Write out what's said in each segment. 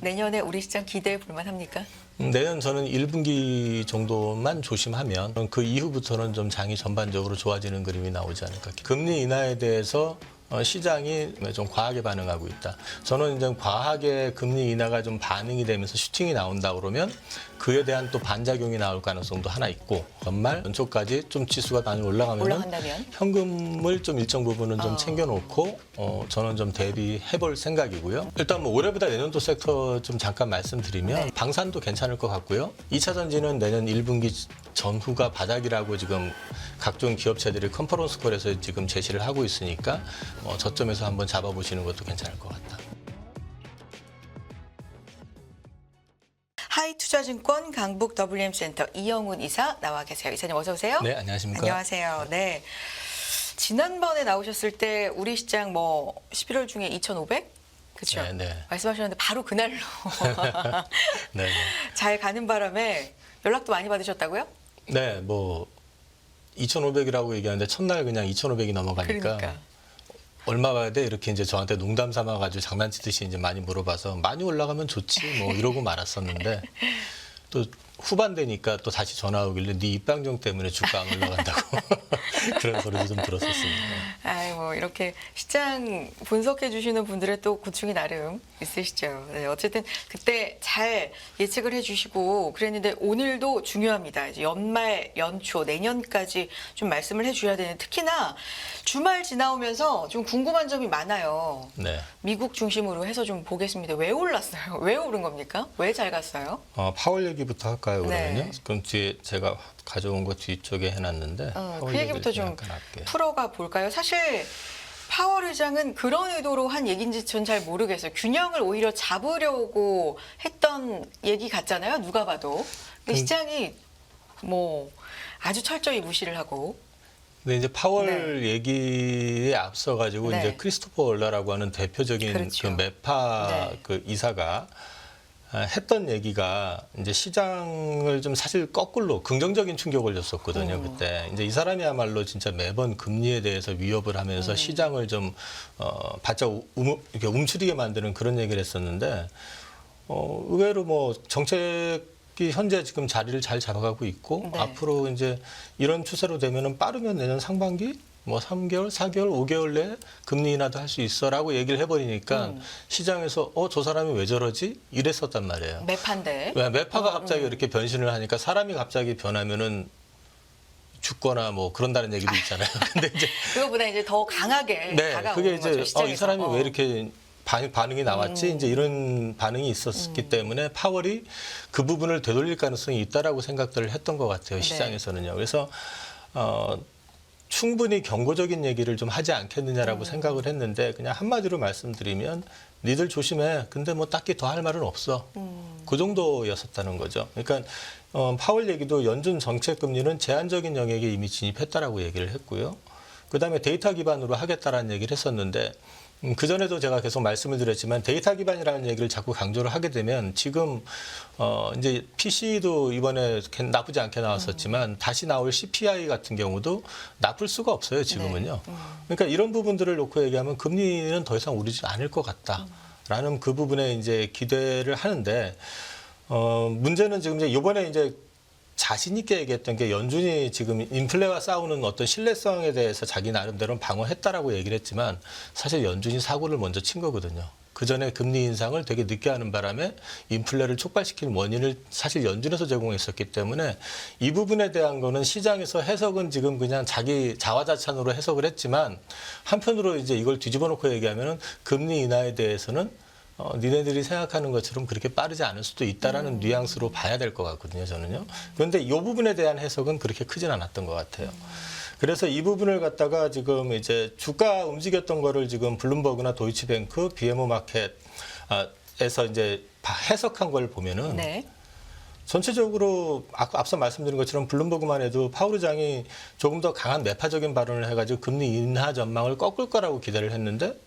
내년에 우리 시장 기대해 볼 만합니까? 내년 저는 1분기 정도만 조심하면 그 이후부터는 좀 장이 전반적으로 좋아지는 그림이 나오지 않을까. 금리 인하에 대해서 시장이 좀 과하게 반응하고 있다. 저는 이제 과하게 금리 인하가 좀 반응이 되면서 슈팅이 나온다 그러면 그에 대한 또 반작용이 나올 가능성도 하나 있고 연말 연초까지 좀 지수가 많이 올라간다면? 현금을 좀 일정 부분은 좀 챙겨놓고 저는 좀 대비해볼 생각이고요. 일단 뭐 올해보다 내년도 섹터 좀 잠깐 말씀드리면 네. 방산도 괜찮을 것 같고요. 2차 전지는 내년 1분기 전후가 바닥이라고 지금 각종 기업체들이 컨퍼런스 콜에서 지금 제시를 하고 있으니까 저점에서 한번 잡아보시는 것도 괜찮을 것 같다. 하이투자증권 강북 WM센터 이영훈 이사 나와 계세요. 이사님 어서 오세요. 네, 안녕하십니까? 안녕하세요. 네. 지난번에 나오셨을 때 우리 시장 뭐 11월 중에 2,500? 그렇죠? 네, 네. 말씀하셨는데 바로 그날로 네, 잘 가는 바람에 연락도 많이 받으셨다고요? 네, 뭐 2,500이라고 얘기하는데 첫날 그냥 2,500이 넘어가니까 그러니까. 얼마 봐야 돼? 이렇게 이제 저한테 농담 삼아가지고 장난치듯이 이제 많이 물어봐서 많이 올라가면 좋지 뭐 이러고 말았었는데 또 후반 되니까 또 다시 전화 오길래 네 입방정 때문에 주가 안 올라간다고 그런 소리도 좀 들었었습니다. 아이 뭐 이렇게 시장 분석해 주시는 분들의 또 고충이 나름 있으시죠. 네, 어쨌든 그때 잘 예측을 해주시고 그랬는데 오늘도 중요합니다. 이제 연말, 연초, 내년까지 좀 말씀을 해주셔야 되는 특히나 주말 지나오면서 좀 궁금한 점이 많아요. 네. 미국 중심으로 해서 좀 보겠습니다. 왜 올랐어요? 왜 오른 겁니까? 왜 잘 갔어요? 파월 얘기부터 할까요, 그러면요? 네. 그럼 뒤에 제가 가져온 거 뒤쪽에 해놨는데 파월 그 얘기부터 얘기를 좀 약간 할게요. 풀어가 볼까요? 사실 파월 의장은 그런 의도로 한 얘기인지 전 잘 모르겠어요. 균형을 오히려 잡으려고 했던 얘기 같잖아요. 누가 봐도. 근데 시장이 뭐 아주 철저히 무시를 하고. 근데 이제 파월 얘기에 앞서 가지고 네. 이제 크리스토퍼 월러라고 하는 대표적인 그렇죠. 그 메파 네. 그 이사가 했던 얘기가 이제 시장을 좀 사실 거꾸로 긍정적인 충격을 줬었거든요. 그때 이제 이 사람이야말로 진짜 매번 금리에 대해서 위협을 하면서 시장을 좀 바짝 이렇게 움츠리게 만드는 그런 얘기를 했었는데 의외로 뭐 정책이 현재 지금 자리를 잘 잡아가고 있고 네. 앞으로 이제 이런 추세로 되면은 빠르면 내년 상반기 뭐 3개월, 4개월, 5개월 내에 금리 인하도 할 수 있어라고 얘기를 해버리니까 시장에서 저 사람이 왜 저러지? 이랬었단 말이에요. 매판데. 왜 매파가 갑자기 이렇게 변신을 하니까 사람이 갑자기 변하면은 죽거나 뭐 그런다는 얘기도 있잖아요. 근데 이제 그거보다 이제 더 강하게 네, 다가오는 그게 거죠. 이제 시장에서. 이 사람이 왜 이렇게 반응이 나왔지? 이제 이런 반응이 있었기 때문에 파월이 그 부분을 되돌릴 가능성이 있다라고 생각들을 했던 것 같아요. 네. 시장에서는요. 그래서 충분히 경고적인 얘기를 좀 하지 않겠느냐라고 생각을 했는데 그냥 한마디로 말씀드리면 니들 조심해. 근데 뭐 딱히 더 할 말은 없어. 그 정도였었다는 거죠. 그러니까 파월 얘기도 연준 정책 금리는 제한적인 영역에 이미 진입했다라고 얘기를 했고요. 그다음에 데이터 기반으로 하겠다라는 얘기를 했었는데 그전에도 제가 계속 말씀을 드렸지만 데이터 기반이라는 얘기를 자꾸 강조를 하게 되면 지금 이제 PC도 이번에 나쁘지 않게 나왔었지만 다시 나올 CPI 같은 경우도 나쁠 수가 없어요, 지금은요. 그러니까 이런 부분들을 놓고 얘기하면 금리는 더 이상 오르지 않을 것 같다라는 그 부분에 이제 기대를 하는데 문제는 지금 이제 이번에 이제 자신 있게 얘기했던 게 연준이 지금 인플레와 싸우는 어떤 신뢰성에 대해서 자기 나름대로 방어했다라고 얘기를 했지만 사실 연준이 사고를 먼저 친 거거든요. 그 전에 금리 인상을 되게 늦게 하는 바람에 인플레를 촉발시키는 원인을 사실 연준에서 제공했었기 때문에 이 부분에 대한 거는 시장에서 해석은 지금 그냥 자기 자화자찬으로 해석을 했지만 한편으로 이제 이걸 뒤집어 놓고 얘기하면은 금리 인하에 대해서는 니네들이 생각하는 것처럼 그렇게 빠르지 않을 수도 있다라는 뉘앙스로 봐야 될 것 같거든요, 저는요. 그런데 이 부분에 대한 해석은 그렇게 크진 않았던 것 같아요. 그래서 이 부분을 갖다가 지금 이제 주가 움직였던 거를 지금 블룸버그나 도이치뱅크, BMO 마켓에서 이제 해석한 걸 보면은 네. 전체적으로 앞서 말씀드린 것처럼 블룸버그만 해도 파월 의장이 조금 더 강한 매파적인 발언을 해가지고 금리 인하 전망을 꺾을 거라고 기대를 했는데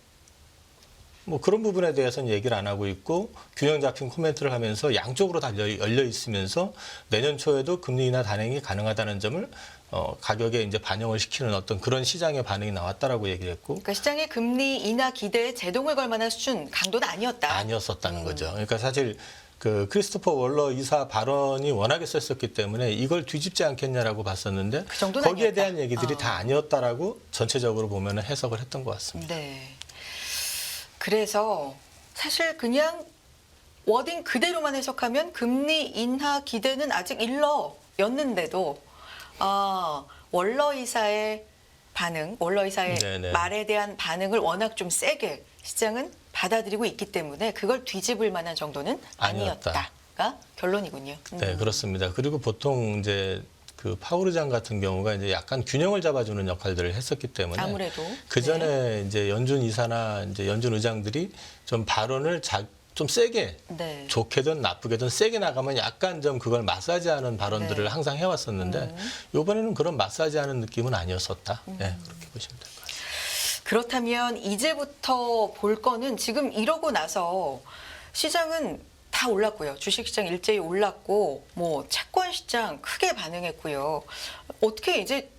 뭐 그런 부분에 대해서는 얘기를 안 하고 있고 균형 잡힌 코멘트를 하면서 양쪽으로 다 열려 있으면서 내년 초에도 금리 인하 단행이 가능하다는 점을 가격에 이제 반영을 시키는 어떤 그런 시장의 반응이 나왔다라고 얘기를 했고 그러니까 시장의 금리 인하 기대에 제동을 걸 만한 수준 강도는 아니었다. 아니었었다는 거죠. 그러니까 사실 그 크리스토퍼 월러 이사 발언이 워낙에 셌었기 때문에 이걸 뒤집지 않겠냐라고 봤었는데 그 정도는 거기에 아니었다. 대한 얘기들이 다 아니었다라고 전체적으로 보면 해석을 했던 것 같습니다. 네. 그래서 사실 그냥 워딩 그대로만 해석하면 금리 인하 기대는 아직 일러였는데도 월러 이사의 반응, 월러 이사의 네네. 말에 대한 반응을 워낙 좀 세게 시장은 받아들이고 있기 때문에 그걸 뒤집을 만한 정도는 아니었다. 아니었다가 결론이군요. 네, 그렇습니다. 그리고 보통 이제 그 파월 의장 같은 경우가 이제 약간 균형을 잡아주는 역할들을 했었기 때문에 아무래도 그 전에 이제 연준 이사나 이제 연준 의장들이 좀 발언을 좀 세게 네. 좋게든 나쁘게든 세게 나가면 약간 좀 그걸 마사지하는 발언들을 네. 항상 해왔었는데 이번에는 그런 마사지하는 느낌은 아니었었다. 네, 그렇게 보시면 될 것 같습니다. 그렇다면 이제부터 볼 거는 지금 이러고 나서 시장은 다 올랐고요. 주식시장 일제히 올랐고 뭐 채권 시장 크게 반응했고요. 어떻게 이제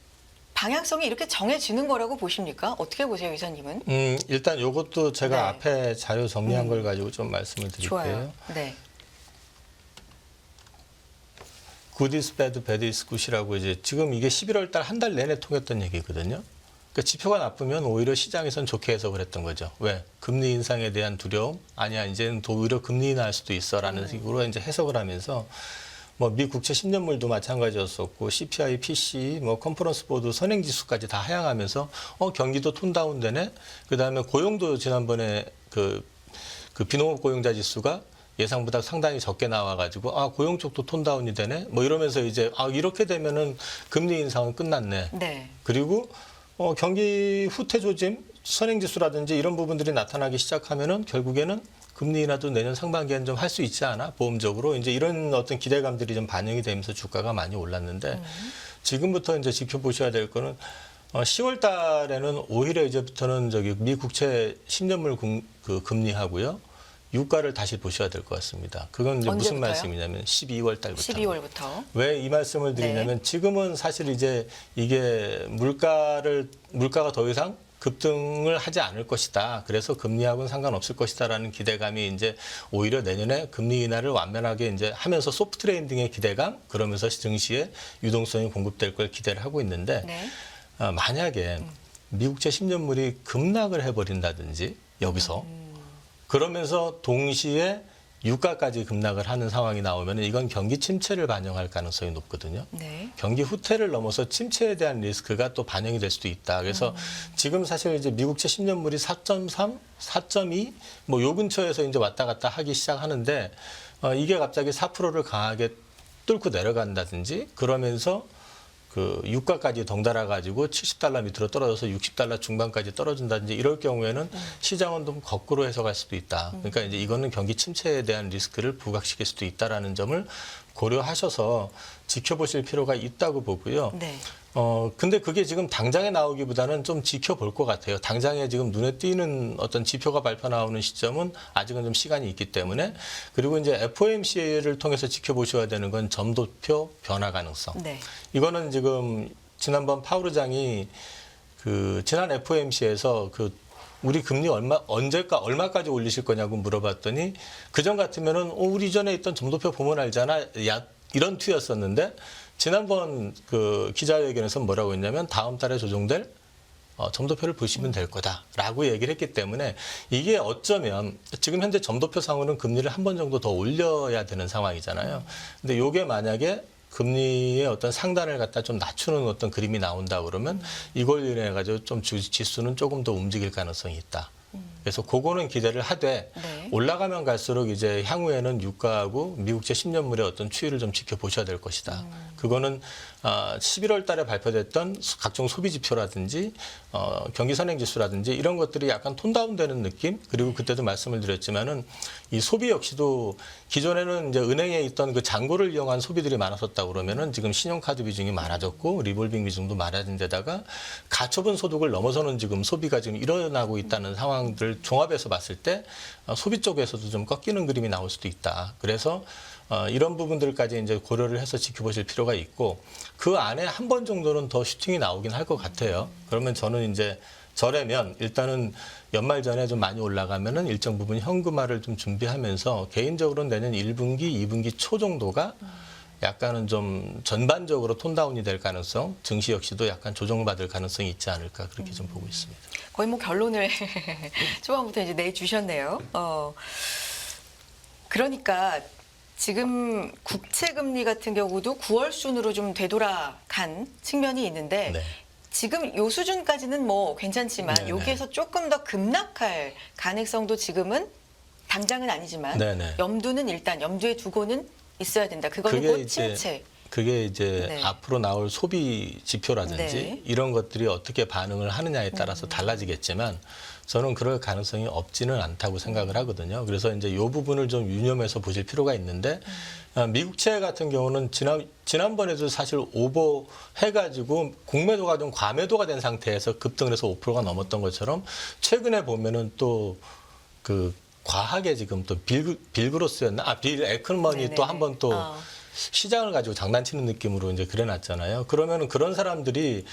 방향성이 이렇게 정해지는 거라고 보십니까? 어떻게 보세요, 이사님은? 일단 이것도 제가 네. 앞에 자료 정리한 걸 가지고 좀 말씀을 드릴게요. 좋아요. 네. good is bad, bad is good이라고 이제 지금 이게 11월 달 한 달 내내 통했던 얘기거든요. 그러니까 지표가 나쁘면 오히려 시장에선 좋게 해석을 했던 거죠. 왜? 금리 인상에 대한 두려움? 아니야, 이제는 더 오히려 금리 인하할 수도 있어라는 식으로 이제 해석을 하면서 뭐 미 국채 10년물도 마찬가지였었고 CPI, PC, 뭐 컨퍼런스 보드 선행 지수까지 다 하향하면서 경기도 톤 다운되네. 그다음에 고용도 지난번에 그 비농업 고용자 지수가 예상보다 상당히 적게 나와가지고 고용 쪽도 톤 다운이 되네. 뭐 이러면서 이제 이렇게 되면은 금리 인상은 끝났네. 네. 그리고 경기 후퇴 조짐, 선행 지수라든지 이런 부분들이 나타나기 시작하면은 결국에는 금리 인하도 내년 상반기에는 좀 할 수 있지 않아? 보험적으로 이제 이런 어떤 기대감들이 좀 반영이 되면서 주가가 많이 올랐는데 지금부터 이제 지켜보셔야 될 거는 10월 달에는 오히려 이제부터는 미 국채 10년물 그 금리하고요. 유가를 다시 보셔야 될 것 같습니다. 그건 이제 무슨 언제부터요? 말씀이냐면 12월 달부터. 12월부터. 왜 이 말씀을 드리냐면 지금은 사실 이제 이게 물가가 더 이상 급등을 하지 않을 것이다. 그래서 금리하고는 상관없을 것이다라는 기대감이 이제 오히려 내년에 금리 인하를 완면하게 이제 하면서 소프트 랜딩의 기대감, 그러면서 증시에 유동성이 공급될 걸 기대를 하고 있는데 네. 만약에 미국채 10년물이 급락을 해버린다든지 여기서 그러면서 동시에 유가까지 급락을 하는 상황이 나오면 이건 경기 침체를 반영할 가능성이 높거든요. 네. 경기 후퇴를 넘어서 침체에 대한 리스크가 또 반영이 될 수도 있다. 그래서 지금 사실 이제 미국채 10년물이 4.3, 4.2 뭐 요 근처에서 이제 왔다 갔다 하기 시작하는데 이게 갑자기 4%를 강하게 뚫고 내려간다든지 그러면서 그 유가까지 덩달아 가지고 70달러 밑으로 떨어져서 60달러 중반까지 떨어진다든지 이럴 경우에는 시장은 좀 거꾸로 해석할 수도 있다. 그러니까 이제 이거는 경기 침체에 대한 리스크를 부각시킬 수도 있다라는 점을 고려하셔서 지켜보실 필요가 있다고 보고요. 네. 근데 그게 지금 당장에 나오기보다는 좀 지켜볼 것 같아요. 당장에 지금 눈에 띄는 어떤 지표가 발표 나오는 시점은 아직은 좀 시간이 있기 때문에 그리고 이제 FOMC를 통해서 지켜보셔야 되는 건 점도표 변화 가능성. 네. 이거는 지금 지난번 파월 의장이 그 지난 FOMC에서 우리 금리 얼마까지 올리실 거냐고 물어봤더니 그전 같으면은 우리 전에 있던 점도표 보면 알잖아. 이런 투였었는데 지난번 그 기자회견에서 뭐라고 했냐면 다음 달에 조정될 점도표를 보시면 될 거다라고 얘기를 했기 때문에 이게 어쩌면 지금 현재 점도표상으로는 금리를 한 번 정도 더 올려야 되는 상황이잖아요. 근데 이게 만약에 금리의 어떤 상단을 갖다 좀 낮추는 어떤 그림이 나온다 그러면 이걸 인해 가지고 좀 지수는 조금 더 움직일 가능성이 있다. 그래서 그거는 기대를 하되 네. 올라가면 갈수록 이제 향후에는 유가하고 미국채 10년물의 어떤 추이를 좀 지켜보셔야 될 것이다. 그거는 11월 달에 발표됐던 각종 소비 지표라든지 경기 선행 지수라든지 이런 것들이 약간 톤다운되는 느낌 그리고 그때도 말씀을 드렸지만은 이 소비 역시도 기존에는 이제 은행에 있던 그 잔고를 이용한 소비들이 많았었다 그러면은 지금 신용카드 비중이 많아졌고 리볼빙 비중도 많아진 데다가 가처분 소득을 넘어서는 지금 소비가 지금 일어나고 있다는 상황들 부분들을 종합해서 봤을 때 소비 쪽에서도 좀 꺾이는 그림이 나올 수도 있다. 그래서 이런 부분들까지 이제 고려를 해서 지켜보실 필요가 있고 그 안에 한 번 정도는 더 슈팅이 나오긴 할 것 같아요. 그러면 저는 이제 저라면 일단은 연말 전에 좀 많이 올라가면은 일정 부분 현금화를 좀 준비하면서 개인적으로는 내년 1분기, 2분기 초 정도가 약간은 좀 전반적으로 톤다운이 될 가능성, 증시 역시도 약간 조정받을 가능성이 있지 않을까 그렇게 좀 보고 있습니다. 거의 뭐 결론을 초반부터 이제 내주셨네요. 그러니까 지금 국채 금리 같은 경우도 9월 순으로 좀 되돌아간 측면이 있는데 네. 지금 요 수준까지는 뭐 괜찮지만 네네. 여기에서 조금 더 급락할 가능성도 지금은 당장은 아니지만 네네. 염두에 두고는 있어야 된다. 그거는 그게 곧 이제 침체. 그게 이제 네. 앞으로 나올 소비 지표라든지 네. 이런 것들이 어떻게 반응을 하느냐에 따라서 달라지겠지만 저는 그럴 가능성이 없지는 않다고 생각을 하거든요. 그래서 이제 이 부분을 좀 유념해서 보실 필요가 있는데 미국채 같은 경우는 지난번에도 사실 오버해가지고 공매도가 좀 과매도가 된 상태에서 급등을 해서 5%가 넘었던 것처럼 최근에 보면은 또 그 과하게 지금 또 빌그로스였나? 빌 에클먼이 또 한 번 또 시장을 가지고 장난치는 느낌으로 이제 그래놨잖아요. 그러면 그런 사람들이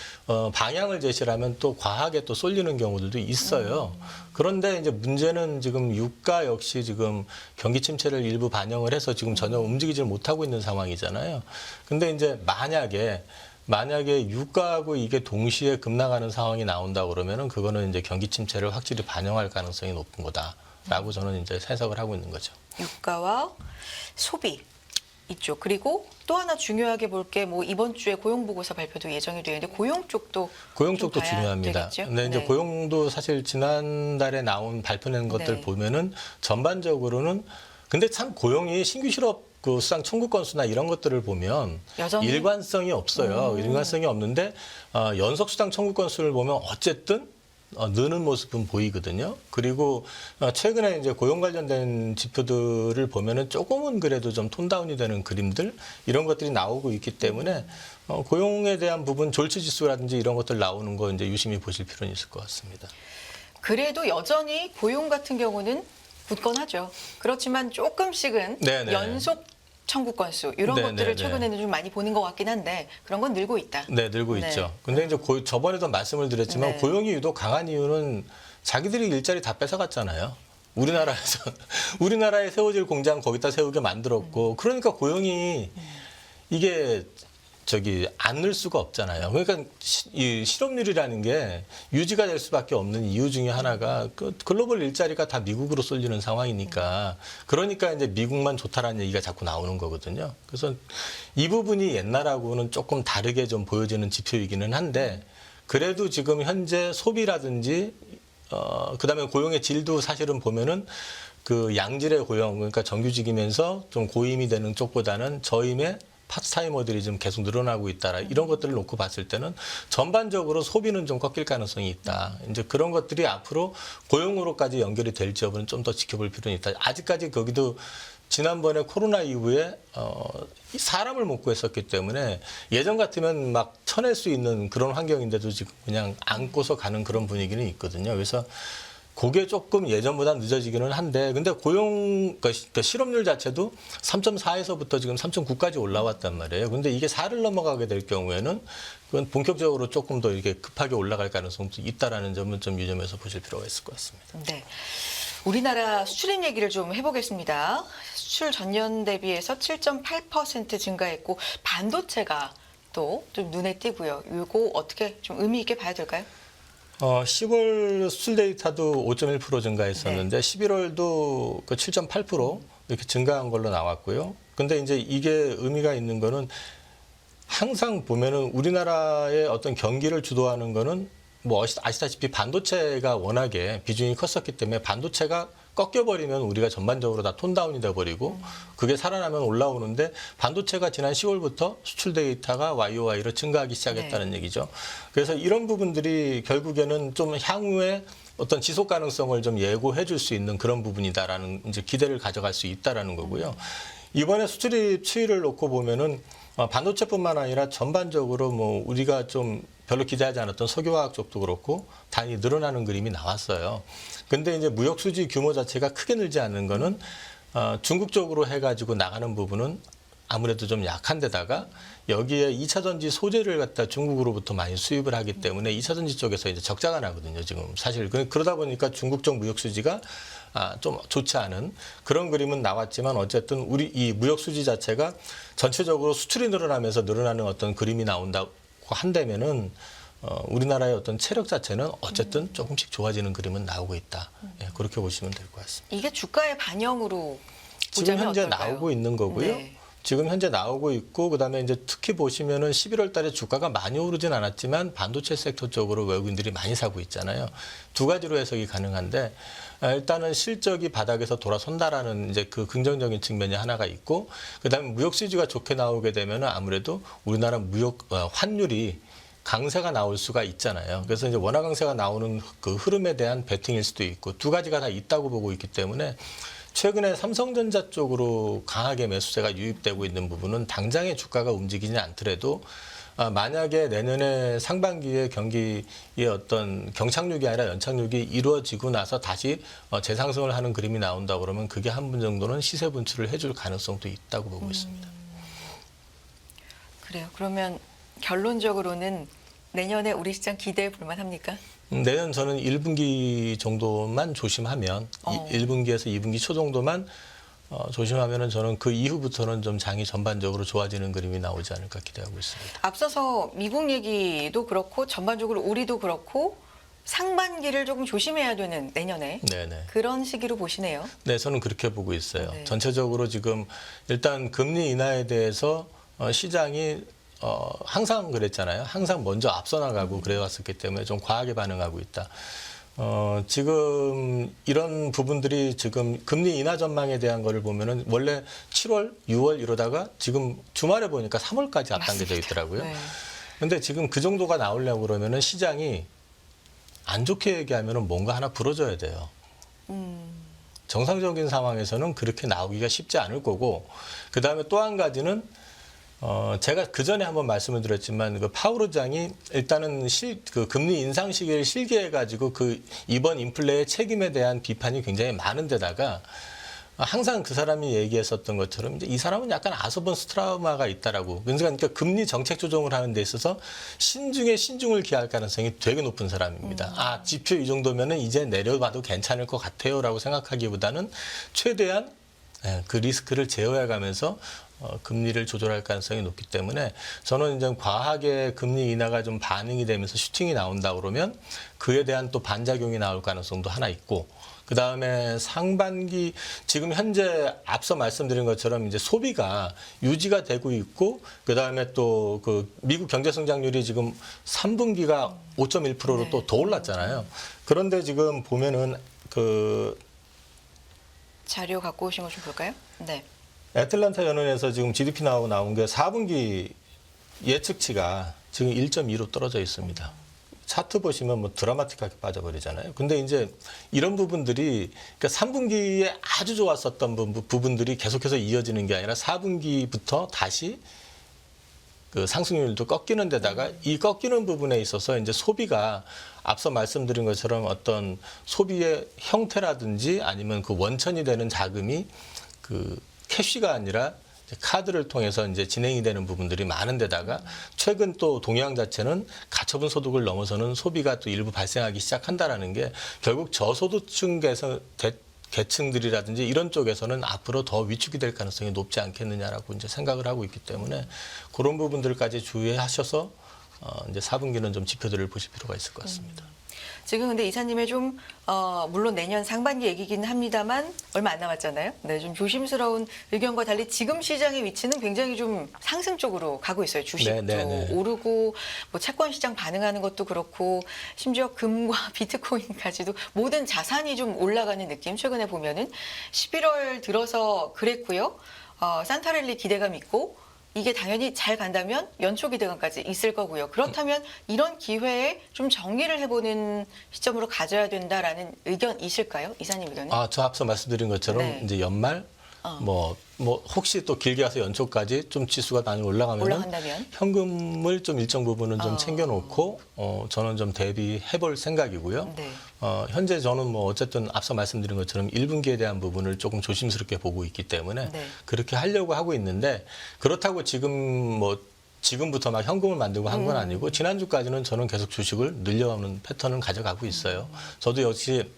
방향을 제시를 하면 또 과하게 또 쏠리는 경우들도 있어요. 그런데 이제 문제는 지금 유가 역시 지금 경기 침체를 일부 반영을 해서 지금 전혀 움직이질 못하고 있는 상황이잖아요. 근데 이제 만약에 유가하고 이게 동시에 급락하는 상황이 나온다 그러면은 그거는 이제 경기 침체를 확실히 반영할 가능성이 높은 거다라고 저는 이제 해석을 하고 있는 거죠. 유가와 소비 이쪽 그리고 또 하나 중요하게 볼 게 뭐 이번 주에 고용 보고서 발표도 예정이 되어 있는데 고용 쪽도 봐야 중요합니다. 되겠죠? 근데 이제 네. 고용도 사실 지난달에 나온 발표된 것들 네. 보면은 전반적으로는 근데 참 고용이 신규 실업 그 수당 청구 건수나 이런 것들을 보면 여전히? 일관성이 없어요. 일관성이 없는데 연속 수당 청구 건수를 보면 어쨌든 느는 모습은 보이거든요. 그리고 최근에 이제 고용 관련된 지표들을 보면은 조금은 그래도 좀 톤다운이 되는 그림들 이런 것들이 나오고 있기 때문에 고용에 대한 부분 졸치 지수라든지 이런 것들 나오는 거 이제 유심히 보실 필요는 있을 것 같습니다. 그래도 여전히 고용 같은 경우는 굳건하죠. 그렇지만 조금씩은 네네. 연속 청구 건수 이런 네네네. 것들을 최근에는 좀 많이 보는 것 같긴 한데 그런 건 늘고 있다. 네, 늘고 네. 있죠. 근데 이제 저번에도 말씀을 드렸지만 네. 고용이 유독 강한 이유는 자기들이 일자리 다 뺏어갔잖아요. 우리나라에 세워질 공장 거기다 세우게 만들었고 그러니까 고용이 이게 안 늘 수가 없잖아요. 그러니까 이 실업률이라는 게 유지가 될 수밖에 없는 이유 중에 하나가 그 글로벌 일자리가 다 미국으로 쏠리는 상황이니까 그러니까 이제 미국만 좋다라는 얘기가 자꾸 나오는 거거든요. 그래서 이 부분이 옛날하고는 조금 다르게 좀 보여지는 지표이기는 한데 그래도 지금 현재 소비라든지 그다음에 고용의 질도 사실은 보면은 그 양질의 고용 그러니까 정규직이면서 좀 고임이 되는 쪽보다는 저임의 파트타이머들이 좀 계속 늘어나고 있다. 이런 것들을 놓고 봤을 때는 전반적으로 소비는 좀 꺾일 가능성이 있다. 이제 그런 것들이 앞으로 고용으로까지 연결이 될지 여부는 좀 더 지켜볼 필요는 있다. 아직까지 거기도 지난번에 코로나 이후에 사람을 못 구했었기 때문에 예전 같으면 막 쳐낼 수 있는 그런 환경인데도 지금 그냥 안고서 가는 그런 분위기는 있거든요. 그래서 그게 조금 예전보다 늦어지기는 한데 근데 그러니까 실업률 자체도 3.4에서부터 지금 3.9까지 올라왔단 말이에요. 근데 이게 4를 넘어가게 될 경우에는 그건 본격적으로 조금 더 이렇게 급하게 올라갈 가능성도 있다라는 점은 좀 유념해서 보실 필요가 있을 것 같습니다. 네. 우리나라 수출입 얘기를 좀 해보겠습니다. 수출 전년 대비해서 7.8% 증가했고 반도체가 또 좀 눈에 띄고요. 이거 어떻게 좀 의미 있게 봐야 될까요? 10월 수출 데이터도 5.1% 증가했었는데 11월도 그 7.8% 이렇게 증가한 걸로 나왔고요. 근데 이제 이게 의미가 있는 거는 항상 보면은 우리나라의 어떤 경기를 주도하는 거는 뭐 아시다시피 반도체가 워낙에 비중이 컸었기 때문에 반도체가 꺾여버리면 우리가 전반적으로 다 톤다운이 돼버리고 그게 살아나면 올라오는데 반도체가 지난 10월부터 수출 데이터가 YOY로 증가하기 시작했다는 얘기죠. 그래서 이런 부분들이 결국에는 좀 향후에 어떤 지속 가능성을 좀 예고해 줄 수 있는 그런 부분이다라는 이제 기대를 가져갈 수 있다라는 거고요. 이번에 수출입 추이를 놓고 보면은 반도체뿐만 아니라 전반적으로 뭐 우리가 좀 별로 기대하지 않았던 석유화학 쪽도 그렇고 단위 늘어나는 그림이 나왔어요. 근데 이제 무역 수지 규모 자체가 크게 늘지 않는 거는 중국 쪽으로 해가지고 나가는 부분은 아무래도 좀 약한 데다가 여기에 2차 전지 소재를 갖다 중국으로부터 많이 수입을 하기 때문에 2차 전지 쪽에서 이제 적자가 나거든요. 지금 사실 그러다 보니까 중국 쪽 무역 수지가 좀 좋지 않은 그런 그림은 나왔지만 어쨌든 우리 이 무역 수지 자체가 전체적으로 수출이 늘어나면서 늘어나는 어떤 그림이 나온다고 한다면은 우리나라의 어떤 체력 자체는 어쨌든 조금씩 좋아지는 그림은 나오고 있다. 예, 그렇게 보시면 될 것 같습니다. 이게 주가의 반영으로 지금 보자면 현재 어떨까요? 나오고 있는 거고요. 네. 지금 현재 나오고 있고 그다음에 이제 특히 보시면은 11월 달에 주가가 많이 오르진 않았지만 반도체 섹터 쪽으로 외국인들이 많이 사고 있잖아요. 두 가지로 해석이 가능한데 일단은 실적이 바닥에서 돌아선다라는 이제 그 긍정적인 측면이 하나가 있고 그다음에 무역 수지가 좋게 나오게 되면은 아무래도 우리나라 무역 환율이 강세가 나올 수가 있잖아요. 그래서 이제 원화 강세가 나오는 그 흐름에 대한 베팅일 수도 있고 두 가지가 다 있다고 보고 있기 때문에 최근에 삼성전자 쪽으로 강하게 매수세가 유입되고 있는 부분은 당장의 주가가 움직이지 않더라도 만약에 내년에 상반기에 경기의 어떤 경착륙이 아니라 연착륙이 이루어지고 나서 다시 재상승을 하는 그림이 나온다 그러면 그게 한 분 정도는 시세 분출을 해줄 가능성도 있다고 보고 있습니다. 그래요. 그러면 결론적으로는 내년에 우리 시장 기대해 볼 만합니까? 내년 저는 1분기 정도만 조심하면 1분기에서 2분기 초 정도만 조심하면은 저는 그 이후부터는 좀 장이 전반적으로 좋아지는 그림이 나오지 않을까 기대하고 있습니다. 앞서서 미국 얘기도 그렇고 전반적으로 우리도 그렇고 상반기를 조금 조심해야 되는 내년에 네네. 그런 시기로 보시네요. 네, 저는 그렇게 보고 있어요. 네. 전체적으로 지금 일단 금리 인하에 대해서 시장이 항상 그랬잖아요. 항상 먼저 앞서 나가고 그래왔었기 때문에 좀 과하게 반응하고 있다. 지금 이런 부분들이 지금 금리 인하 전망에 대한 거를 보면은 원래 7월, 6월 이러다가 지금 주말에 보니까 3월까지 앞당겨져 있더라고요. 네. 근데 지금 그 정도가 나오려고 그러면은 시장이 안 좋게 얘기하면은 뭔가 하나 부러져야 돼요. 정상적인 상황에서는 그렇게 나오기가 쉽지 않을 거고, 그 다음에 또 한 가지는 제가 그 전에 한번 말씀을 드렸지만 그 파월 의장이 일단은 그 금리 인상 시기를 실기해가지고 그 이번 인플레의 책임에 대한 비판이 굉장히 많은 데다가 항상 그 사람이 얘기했었던 것처럼 이제 이 사람은 약간 아소번스 트라우마가 있다라고. 그러니까 금리 정책 조정을 하는 데 있어서 신중에 신중을 기할 가능성이 되게 높은 사람입니다. 지표 이 정도면은 이제 내려봐도 괜찮을 것 같아요라고 생각하기보다는 최대한 그 리스크를 제어해가면서 금리를 조절할 가능성이 높기 때문에 저는 이제 과하게 금리 인하가 좀 반응이 되면서 슈팅이 나온다 그러면 그에 대한 또 반작용이 나올 가능성도 하나 있고, 그 다음에 상반기 지금 현재 앞서 말씀드린 것처럼 이제 소비가 유지가 되고 있고, 그 다음에 또 그 미국 경제 성장률이 지금 3분기가 5.1%로 또 더 올랐잖아요. 그런데 지금 보면은 그 자료 갖고 오신 거 좀 볼까요? 네. 애틀란타 연은에서 지금 GDP 나온 게 4분기 예측치가 지금 1.2로 떨어져 있습니다. 차트 보시면 뭐 드라마틱하게 빠져버리잖아요. 근데 이제 이런 부분들이 그러니까 3분기에 아주 좋았었던 부분들이 계속해서 이어지는 게 아니라 4분기부터 다시 그 상승률도 꺾이는 데다가 이 꺾이는 부분에 있어서 이제 소비가 앞서 말씀드린 것처럼 어떤 소비의 형태라든지 아니면 그 원천이 되는 자금이 그 캐시가 아니라 카드를 통해서 이제 진행이 되는 부분들이 많은 데다가 최근 또 동향 자체는 가처분 소득을 넘어서는 소비가 또 일부 발생하기 시작한다라는 게 결국 저소득층 계층들이라든지 이런 쪽에서는 앞으로 더 위축이 될 가능성이 높지 않겠느냐라고 이제 생각을 하고 있기 때문에 그런 부분들까지 주의하셔서 이제 4분기는 좀 지표들을 보실 필요가 있을 것 같습니다. 지금 근데 이사님의 좀 물론 내년 상반기 얘기긴 합니다만 얼마 안 남았잖아요. 네, 좀 조심스러운 의견과 달리 지금 시장의 위치는 굉장히 좀 상승 쪽으로 가고 있어요. 주식도 네. 오르고 뭐 채권 시장 반응하는 것도 그렇고 심지어 금과 비트코인까지도 모든 자산이 좀 올라가는 느낌. 최근에 보면은 11월 들어서 그랬고요. 산타랠리 기대감 있고. 이게 당연히 잘 간다면 연초 기대감까지 있을 거고요. 그렇다면 이런 기회에 좀 정리를 해보는 시점으로 가져야 된다라는 의견이실까요? 이사님 의견은? 저 앞서 말씀드린 것처럼 네. 이제 연말 뭐 혹시 또 길게 가서 연초까지 좀 지수가 많이 올라간다면? 현금을 좀 일정 부분은 좀 챙겨놓고 저는 좀 대비해볼 생각이고요. 네. 현재 저는 뭐 어쨌든 앞서 말씀드린 것처럼 1분기에 대한 부분을 조금 조심스럽게 보고 있기 때문에 네. 그렇게 하려고 하고 있는데 그렇다고 지금부터 막 현금을 만들고 한 건 아니고 지난주까지는 저는 계속 주식을 늘려가는 패턴을 가져가고 있어요. 저도 역시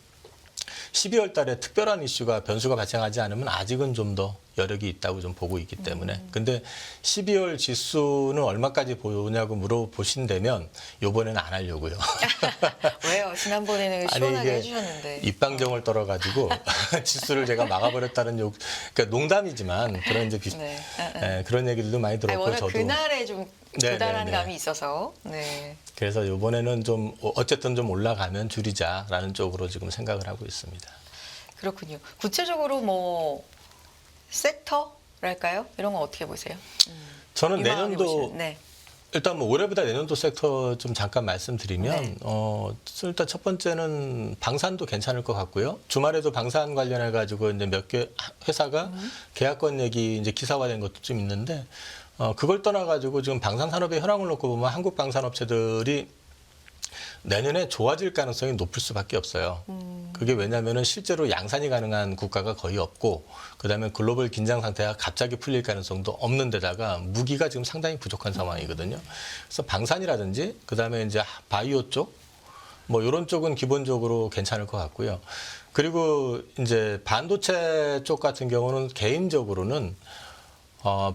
12월 달에 특별한 이슈가 변수가 발생하지 않으면 아직은 좀 더 여력이 있다고 좀 보고 있기 때문에. 근데 12월 지수는 얼마까지 보냐고 물어보신다면 요번에는 안 하려고요. 왜요? 지난번에는 시원하게 이게 해주셨는데. 입방정을 떨어가지고 지수를 제가 막아버렸다는 그러니까 농담이지만 그런 이제 네. 그런 얘기들도 많이 아니, 들었고 워낙 저도 그날에 좀 네, 도달한 네, 네. 감이 있어서. 네. 그래서 이번에는 좀 어쨌든 좀 올라가면 줄이자라는 쪽으로 지금 생각을 하고 있습니다. 그렇군요. 구체적으로 뭐 섹터랄까요? 이런 건 어떻게 보세요? 저는 유망하게 내년도 보시는. 네. 일단 뭐 올해보다 내년도 섹터 좀 잠깐 말씀드리면 네. 일단 첫 번째는 방산도 괜찮을 것 같고요. 주말에도 방산 관련해 가지고 이제 몇 개 회사가 계약권 얘기 이제 기사화된 것도 좀 있는데 그걸 떠나 가지고 지금 방산 산업의 현황을 놓고 보면 한국 방산업체들이 내년에 좋아질 가능성이 높을 수밖에 없어요. 그게 왜냐하면 실제로 양산이 가능한 국가가 거의 없고 그다음에 글로벌 긴장 상태가 갑자기 풀릴 가능성도 없는 데다가 무기가 지금 상당히 부족한 상황이거든요. 그래서 방산이라든지 그다음에 이제 바이오 쪽 뭐 이런 쪽은 기본적으로 괜찮을 것 같고요. 그리고 이제 반도체 쪽 같은 경우는 개인적으로는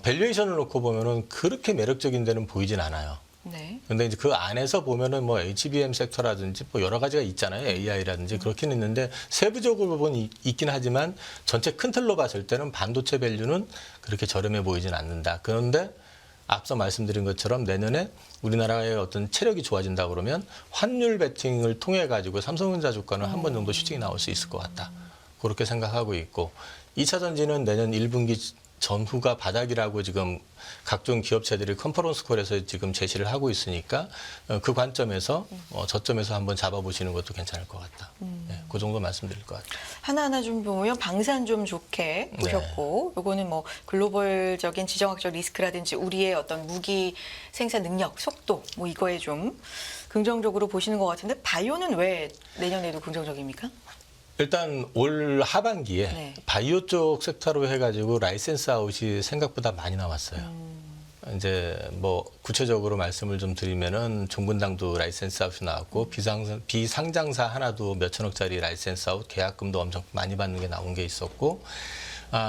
밸류에이션을 놓고 보면은 그렇게 매력적인 데는 보이진 않아요. 네. 근데 이제 그 안에서 보면은 뭐 HBM 섹터라든지 뭐 여러 가지가 있잖아요. AI라든지 그렇긴 있는데 세부적으로 보면 있긴 하지만 전체 큰 틀로 봤을 때는 반도체 밸류는 그렇게 저렴해 보이진 않는다. 그런데 앞서 말씀드린 것처럼 내년에 우리나라의 어떤 체력이 좋아진다 그러면 환율 베팅을 통해 가지고 삼성전자 주가는 한 번 정도 시중이 나올 수 있을 것 같다. 그렇게 생각하고 있고 2차 전지는 내년 1분기 전후가 바닥이라고 지금 각종 기업체들이 컨퍼런스 콜에서 지금 제시를 하고 있으니까 그 관점에서 저점에서 한번 잡아보시는 것도 괜찮을 것 같다. 네, 그 정도 말씀드릴 것 같아요. 하나하나 좀 보면 방산 좀 좋게 보셨고 요거는 뭐 글로벌적인 지정학적 리스크라든지 우리의 어떤 무기 생산 능력, 속도 뭐 이거에 좀 긍정적으로 보시는 것 같은데 바이오는 왜 내년에도 긍정적입니까? 일단 올 하반기에 네. 바이오 쪽 섹터로 해가지고 라이센스 아웃이 생각보다 많이 나왔어요. 이제 뭐 구체적으로 말씀을 좀 드리면은 종근당도 라이센스 아웃이 나왔고 비상장사 하나도 몇천억짜리 라이센스 아웃 계약금도 엄청 많이 받는 게 나온 게 있었고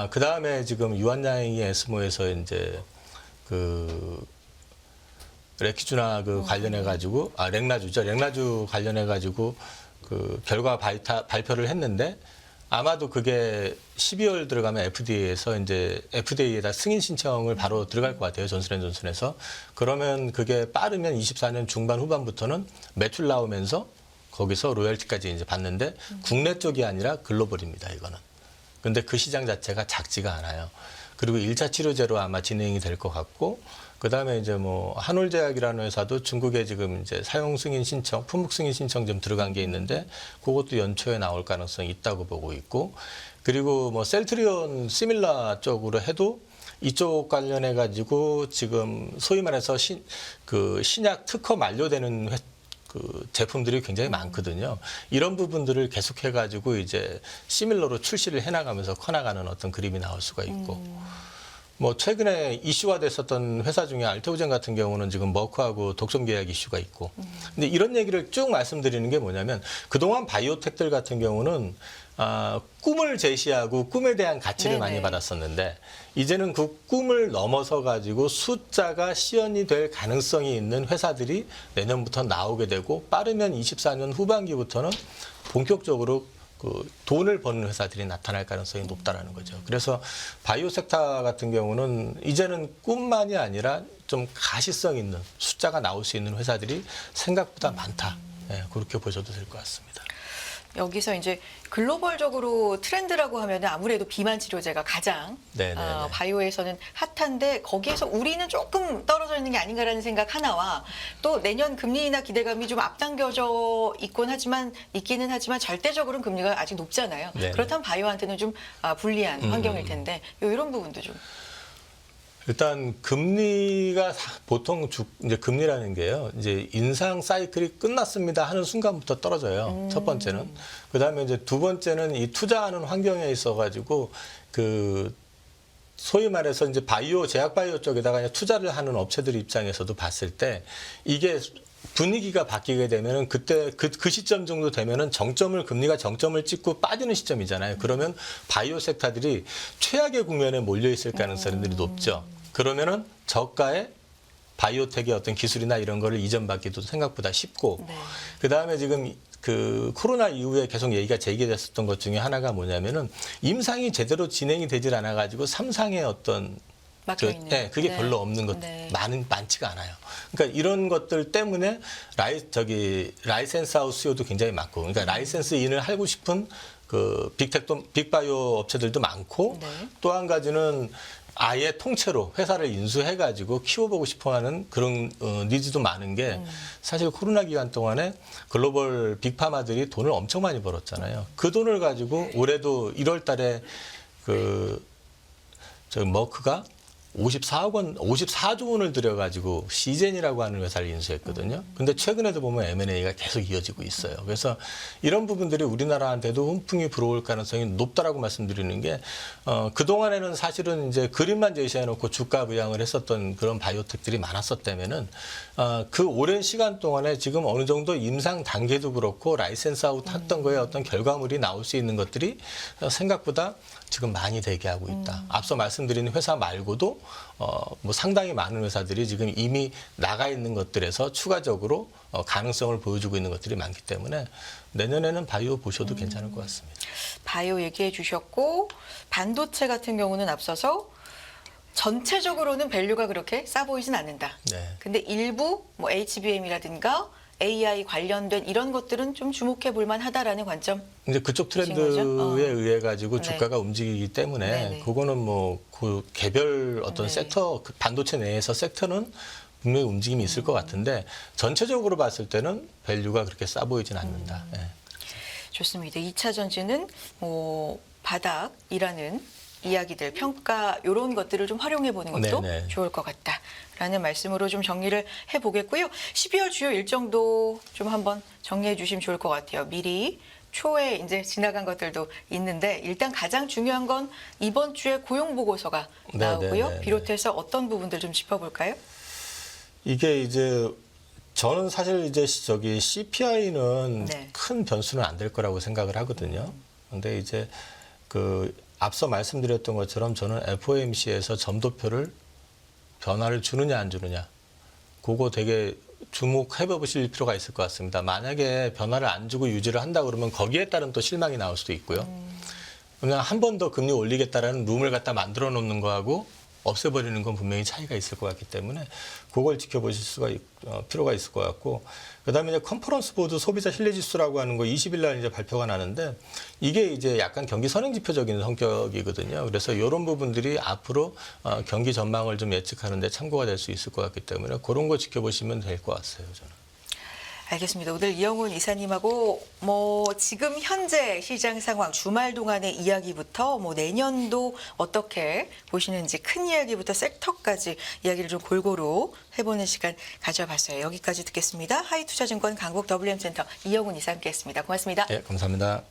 그 다음에 지금 유한양이 에스모에서 이제 그 레키주나 그 관련해 가지고 렉나주 관련해 가지고 그 결과 발표를 했는데 아마도 그게 12월 들어가면 FDA에서 이제 FDA에다 승인 신청을 바로 들어갈 것 같아요. 존슨앤존슨에서. 그러면 그게 빠르면 24년 중반 후반부터는 매출 나오면서 거기서 로열티까지 이제 받는데 국내 쪽이 아니라 글로벌입니다. 이거는. 근데 그 시장 자체가 작지가 않아요. 그리고 1차 치료제로 아마 진행이 될 것 같고 그다음에 이제 뭐 한올제약이라는 회사도 중국에 지금 이제 사용 승인 신청, 품목 승인 신청 좀 들어간 게 있는데 그것도 연초에 나올 가능성이 있다고 보고 있고 그리고 뭐 셀트리온 시밀라 쪽으로 해도 이쪽 관련해 가지고 지금 소위 말해서 신약 특허 만료되는 그 제품들이 굉장히 많거든요. 이런 부분들을 계속해 가지고 이제 시밀러로 출시를 해나가면서 커나가는 어떤 그림이 나올 수가 있고. 뭐 최근에 이슈가 됐었던 회사 중에 알테오젠 같은 경우는 지금 머크하고 독점 계약 이슈가 있고. 근데 이런 얘기를 쭉 말씀드리는 게 뭐냐면 그동안 바이오텍들 같은 경우는 꿈을 제시하고 꿈에 대한 가치를 네네. 많이 받았었는데 이제는 그 꿈을 넘어서 가지고 숫자가 시연이 될 가능성이 있는 회사들이 내년부터 나오게 되고 빠르면 24년 후반기부터는 본격적으로 그 돈을 버는 회사들이 나타날 가능성이 높다라는 거죠. 그래서 바이오 섹터 같은 경우는 이제는 꿈만이 아니라 좀 가시성 있는 숫자가 나올 수 있는 회사들이 생각보다 많다. 네, 그렇게 보셔도 될 것 같습니다. 여기서 이제 글로벌적으로 트렌드라고 하면 아무래도 비만 치료제가 가장 네네네. 바이오에서는 핫한데 거기에서 우리는 조금 떨어져 있는 게 아닌가라는 생각 하나와 또 내년 금리 인하 기대감이 좀 앞당겨져 있기는 하지만 절대적으로는 금리가 아직 높잖아요. 네네. 그렇다면 바이오한테는 좀 불리한 환경일 텐데 이런 부분도 좀. 일단 금리가 보통 이제 금리라는 게요. 이제 인상 사이클이 끝났습니다 하는 순간부터 떨어져요. 첫 번째는. 그다음에 이제 두 번째는 이 투자하는 환경에 있어 가지고 그 소위 말해서 이제 제약 바이오 쪽에다가 그냥 투자를 하는 업체들 입장에서도 봤을 때 이게 분위기가 바뀌게 되면은 그때 그 시점 정도 되면은 금리가 정점을 찍고 빠지는 시점이잖아요. 그러면 바이오 섹터들이 최악의 국면에 몰려 있을 가능성들이 높죠. 그러면은 저가의 바이오텍의 어떤 기술이나 이런 거를 이전받기도 생각보다 쉽고, 네. 그 다음에 지금 그 코로나 이후에 계속 얘기가 제기됐었던 것 중에 하나가 뭐냐면은 임상이 제대로 진행이 되질 않아 가지고 3상의 어떤 막혀있는. 네, 그게 네. 별로 없는 것 네. 많지가 않아요. 그러니까 이런 것들 때문에 라이센스 아웃 수요도 굉장히 많고, 그러니까 라이센스 인을 하고 싶은 그 빅바이오 업체들도 많고, 네. 또 한 가지는 아예 통째로 회사를 인수해가지고 키워보고 싶어하는 그런 니즈도 많은 게 사실 코로나 기간 동안에 글로벌 빅파마들이 돈을 엄청 많이 벌었잖아요. 그 돈을 가지고 올해도 1월달에 머크가 54조 원을 들여가지고 시젠이라고 하는 회사를 인수했거든요. 근데 최근에도 보면 M&A가 계속 이어지고 있어요. 그래서 이런 부분들이 우리나라한테도 훈풍이 불어올 가능성이 높다라고 말씀드리는 게, 그동안에는 사실은 이제 그림만 제시해놓고 주가 부양을 했었던 그런 바이오텍들이 많았었다면은, 그 오랜 시간 동안에 지금 어느 정도 임상 단계도 그렇고 라이센스 아웃 했던 거에 어떤 결과물이 나올 수 있는 것들이 생각보다 지금 많이 대기하고 있다. 앞서 말씀드린 회사 말고도 뭐 상당히 많은 회사들이 지금 이미 나가 있는 것들에서 추가적으로 가능성을 보여주고 있는 것들이 많기 때문에 내년에는 바이오 보셔도 괜찮을 것 같습니다. 바이오 얘기해 주셨고 반도체 같은 경우는 앞서서 전체적으로는 밸류가 그렇게 싸 보이진 않는다. 네. 근데 일부 뭐 HBM이라든가 AI 관련된 이런 것들은 좀 주목해 볼 만하다라는 관점. 이제 그쪽 거죠? 트렌드에 의해 가지고 네. 주가가 움직이기 때문에 네네. 그거는 뭐 그 개별 어떤 네. 섹터, 그 반도체 내에서 섹터는 분명히 움직임이 있을 것 같은데 전체적으로 봤을 때는 밸류가 그렇게 싸 보이진 않는다. 예. 좋습니다. 2차 전지는 뭐 바닥이라는 이야기들, 평가 이런 것들을 좀 활용해 보는 것도 네네. 좋을 것 같다라는 말씀으로 좀 정리를 해보겠고요. 12월 주요 일정도 좀 한번 정리해 주시면 좋을 것 같아요. 미리 초에 이제 지나간 것들도 있는데 일단 가장 중요한 건 이번 주에 고용 보고서가 나오고요. 네네네. 비롯해서 어떤 부분들 좀 짚어볼까요? 이게 이제 저는 사실 이제 CPI는 네. 큰 변수는 안 될 거라고 생각을 하거든요. 근데 이제 그 앞서 말씀드렸던 것처럼 저는 FOMC에서 점도표를 변화를 주느냐 안 주느냐 그거 되게 주목해 보실 필요가 있을 것 같습니다. 만약에 변화를 안 주고 유지를 한다 그러면 거기에 따른 또 실망이 나올 수도 있고요. 그냥 한 번 더 금리 올리겠다라는 룸을 갖다 만들어 놓는 거하고 없애버리는 건 분명히 차이가 있을 것 같기 때문에 그걸 지켜보실 필요가 있을 것 같고, 그다음에 이제 컨퍼런스 보드 소비자 신뢰지수라고 하는 거 20일 날 이제 발표가 나는데 이게 이제 약간 경기 선행 지표적인 성격이거든요. 그래서 이런 부분들이 앞으로 경기 전망을 좀 예측하는데 참고가 될 수 있을 것 같기 때문에 그런 거 지켜보시면 될 것 같아요, 저는. 알겠습니다. 오늘 이영훈 이사님하고 뭐 지금 현재 시장 상황 주말 동안의 이야기부터 뭐 내년도 어떻게 보시는지 큰 이야기부터 섹터까지 이야기를 좀 골고루 해보는 시간 가져봤어요. 여기까지 듣겠습니다. 하이투자증권 강북 WM센터 이영훈 이사 함께했습니다. 고맙습니다. 네, 감사합니다.